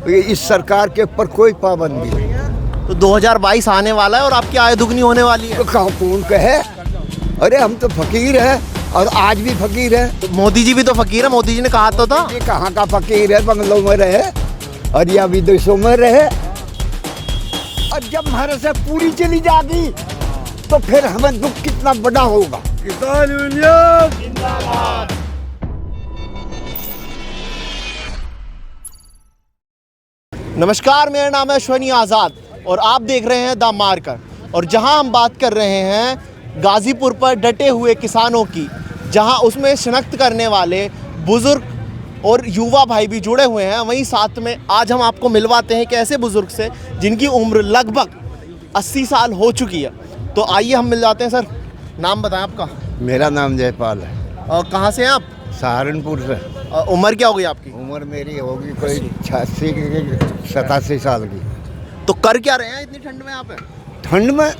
इस सरकार के ऊपर कोई पाबंदी नहीं। तो 2022 आने वाला है और आपकी आय दुगनी होने वाली है। तो कौन कहे? अरे हम तो फकीर हैं और आज भी फकीर हैं। तो मोदी जी भी तो फकीर है, मोदी जी ने कहा तो था। ये कहाँ का फकीर है? बंगलों में रहे और या विदेशों में रहे, और जब हमारे से पूरी चली जाएगी तो फिर हमें दुख कितना बड़ा होगा। किसान यूनियन जिंदाबाद। नमस्कार, मेरा नाम है अश्वनी आज़ाद और आप देख रहे हैं द मार्कर। और जहां हम बात कर रहे हैं गाज़ीपुर पर डटे हुए किसानों की, जहां उसमें शिनाख्त करने वाले बुज़ुर्ग और युवा भाई भी जुड़े हुए हैं, वहीं साथ में आज हम आपको मिलवाते हैं एक ऐसे बुज़ुर्ग से जिनकी उम्र लगभग 80 साल हो चुकी है। तो आइए हम मिल जाते हैं। सर, नाम बताएं आपका। मेरा नाम जयपाल है। और कहाँ से हैं आप? सहारनपुर से। उम्र क्या हो गई आपकी? उम्र मेरी होगी कोई 86-87 साल की। तो कर क्या रहे हैं इतनी ठंड में आप? ठंड में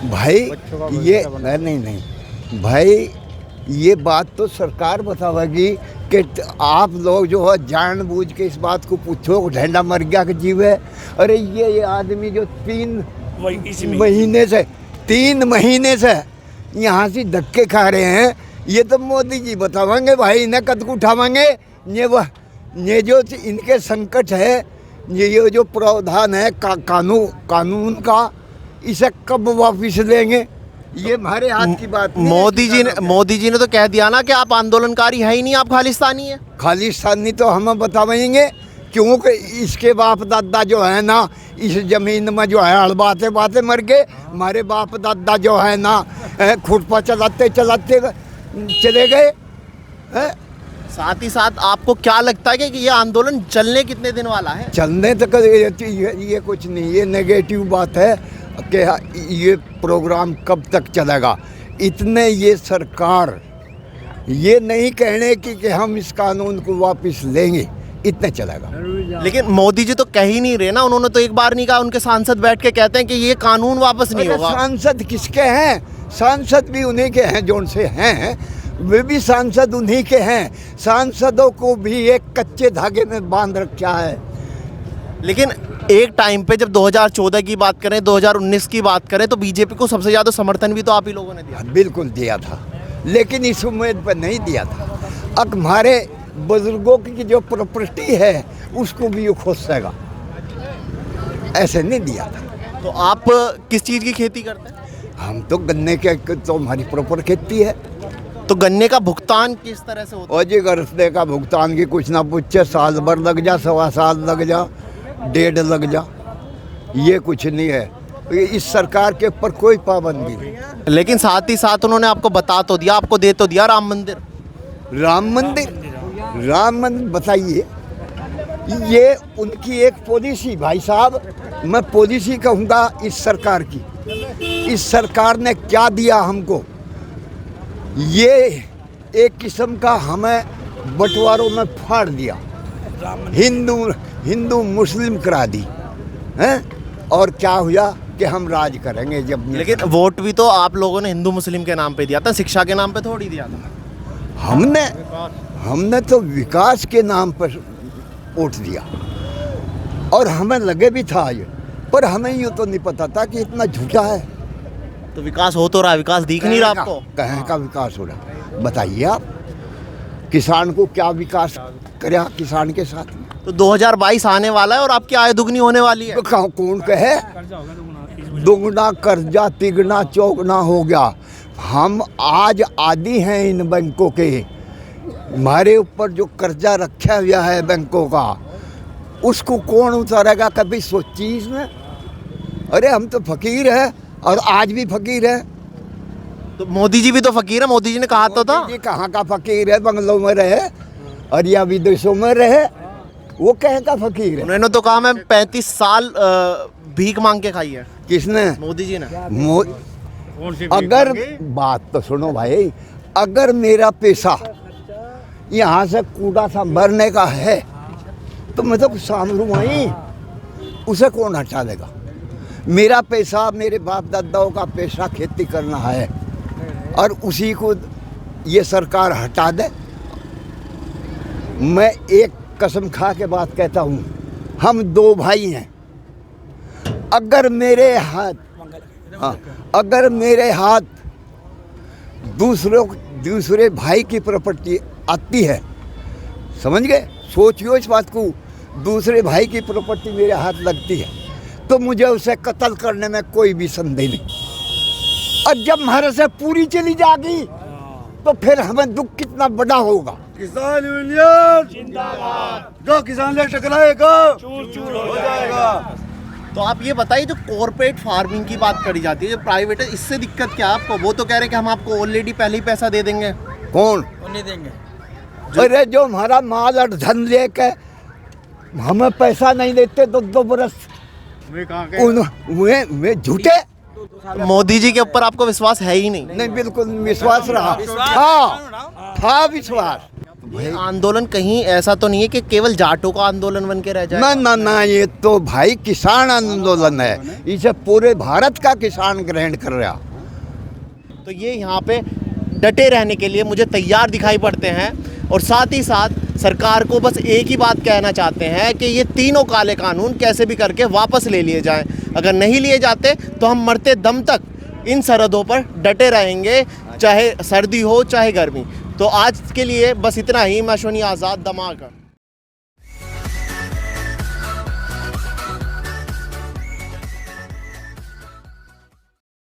भाई ये नहीं भाई, ये बात तो सरकार बतावेगी कि आप लोग जो है जानबूझ के इस बात को पूछो ढेंडा मर गया कि जीव है। अरे ये आदमी जो 3 महीने से यहाँ से धक्के खा रहे हैं, ये तो मोदी जी बतावेंगे भाई, इन्हें कद को उठावेंगे। ये जो इनके संकट है, ये जो प्रावधान है कानून का, इसे कब वापिस लेंगे? ये हमारे हाथ की बात नहीं। मोदी जी ने तो कह दिया ना कि आप आंदोलनकारी है ही नहीं, आप खालिस्तानी है। खालिस्तानी तो हम बतावेंगे, क्योंकि इसके बाप दादा जो है ना इस जमीन में जो है हड़बाते मर गए। हमारे बाप दादा जो है ना खुरपा चलाते चले गए। साथ ही साथ आपको क्या लगता है कि ये आंदोलन चलने कितने दिन वाला है? चलने तक ये कुछ नहीं, ये नेगेटिव बात है कि ये प्रोग्राम कब तक चलेगा। इतने ये सरकार ये नहीं कहने कि हम इस कानून को वापस लेंगे, इतने चलेगा। लेकिन मोदी जी तो कह ही नहीं रहे ना, उन्होंने तो एक बार नहीं कहा। उनके सांसद बैठ के कहते हैं कि ये कानून वापस नहीं होगा। सांसद किसके हैं? सांसद भी उन्हीं के हैं, जो उनसे हैं वे भी सांसद उन्हीं के हैं। सांसदों को भी एक कच्चे धागे में बांध रखा है। लेकिन एक टाइम पे जब 2014 की बात करें, 2019 की बात करें, तो बीजेपी को सबसे ज़्यादा समर्थन भी तो आप ही लोगों ने दिया। बिल्कुल दिया था, लेकिन इस उम्मीद पर नहीं दिया था। अब हमारे बुजुर्गों की जो प्रॉपर्टी है उसको भी ये खोसेगा, ऐसे नहीं दिया था। तो आप किस चीज़ की खेती करते हैं? हम तो गन्ने के, तो हमारी प्रॉपर खेती है। तो गन्ने का भुगतान किस तरह से होता है? और जी गन्ने का भुगतान की कुछ ना पूछे, साल भर लग जा, 1.25 साल लग जा, 1.5 लग जा, ये कुछ नहीं है। इस सरकार के ऊपर कोई पाबंदी नहीं। लेकिन साथ ही साथ उन्होंने आपको बता तो दिया, आपको दे तो दिया राम मंदिर। राम मंदिर बताइए, ये उनकी एक पॉलिसी, भाई साहब मैं पॉलिसी कहूँगा इस सरकार की। इस सरकार ने क्या दिया हमको? ये एक किस्म का हमें बंटवारों में फाड़ दिया, हिंदू मुस्लिम करा दी हैं। और क्या हुआ कि हम राज करेंगे जब। लेकिन वोट भी तो आप लोगों ने हिंदू मुस्लिम के नाम पे दिया था, शिक्षा के नाम पे थोड़ी दिया था। हमने तो विकास के नाम पर वोट दिया, और हमें लगे भी था ये, पर हमें यूँ तो नहीं पता था कि इतना झूठा है। तो विकास हो तो रहा, विकास दिख नहीं रहा आपको? कहाँ का विकास हो रहा? बताइए आप, किसान को क्या विकास करा किसान के साथ में? तो 2022 आने वाला है और आपकी आय दुगनी होने वाली है। तो कौन कहे? दुगना कर्जा तिगना चौगना हो गया। हम आज आदी हैं इन बैंकों के। हमारे ऊपर जो कर्जा रखा हुआ है बैंकों का, उसको कौन उतारेगा? कभी सोची इसने? अरे हम तो फकीर हैं और आज भी फकीर है। तो मोदी जी भी तो फकीर है, मोदी जी ने कहा तो था। ये कहाँ का फकीर है? बंगलों में रहे और या विदेशों में रहे, वो कहाँ का फकीर है? उन्होंने तो कहा मैं 35 साल भीख मांग के खाई है। किसने? मोदी जी ने। अगर बात तो सुनो भाई, अगर मेरा पैसा यहाँ से कूड़ा सा भरने का है तो मैं तो सामरू वहीं, उसे कौन हटा देगा? मेरा पैसा, मेरे बाप दादाओं का पैसा खेती करना है, और उसी को ये सरकार हटा दे। मैं एक कसम खा के बात कहता हूँ, हम 2 भाई हैं। अगर मेरे हाथ, हाँ, अगर मेरे हाथ दूसरे भाई की प्रॉपर्टी आती है, समझ गए, सोचियो इस बात को, दूसरे भाई की प्रॉपर्टी मेरे हाथ लगती है तो मुझे उसे कत्ल करने में कोई भी संदेह नहीं। और जब हमारे से पूरी चली जाएगी तो फिर हमें दुख कितना बड़ा होगा। किसान यूनियन जिंदाबाद, जो किसान से टकराएगा चूर चूर हो जाएगा। तो आप ये बताइए, जो कॉर्पोरेट फार्मिंग की बात करी जाती है, जो प्राइवेट है, इससे दिक्कत क्या है आपको? वो तो कह रहे हैं कि हम आपको ऑलरेडी पहले ही पैसा दे देंगे। कौन? नहीं देंगे। अरे जो हमारा माल और धन लेके हमें पैसा नहीं देते तो 2 बरस वे झूठे। मोदी जी के ऊपर आपको विश्वास है ही नहीं? नहीं, बिल्कुल विश्वास रहा। हाँ, था विश्वास। ये आंदोलन कहीं ऐसा तो नहीं है कि केवल जाटों का आंदोलन बन के रह जाए? ना ना ना, ये तो भाई किसान आंदोलन है, इसे पूरे भारत का किसान ग्रहण कर रहा। तो ये यहाँ पे डटे रहने के लिए मुझे तैयार दिखाई पड़ते हैं, और साथ ही साथ सरकार को बस एक ही बात कहना चाहते हैं कि ये तीनों काले कानून कैसे भी करके वापस ले लिए जाएं। अगर नहीं लिए जाते तो हम मरते दम तक इन सरहदों पर डटे रहेंगे, चाहे सर्दी हो चाहे गर्मी। तो आज के लिए बस इतना ही। मैं अश्वनी आज़ाद, द मार्कर।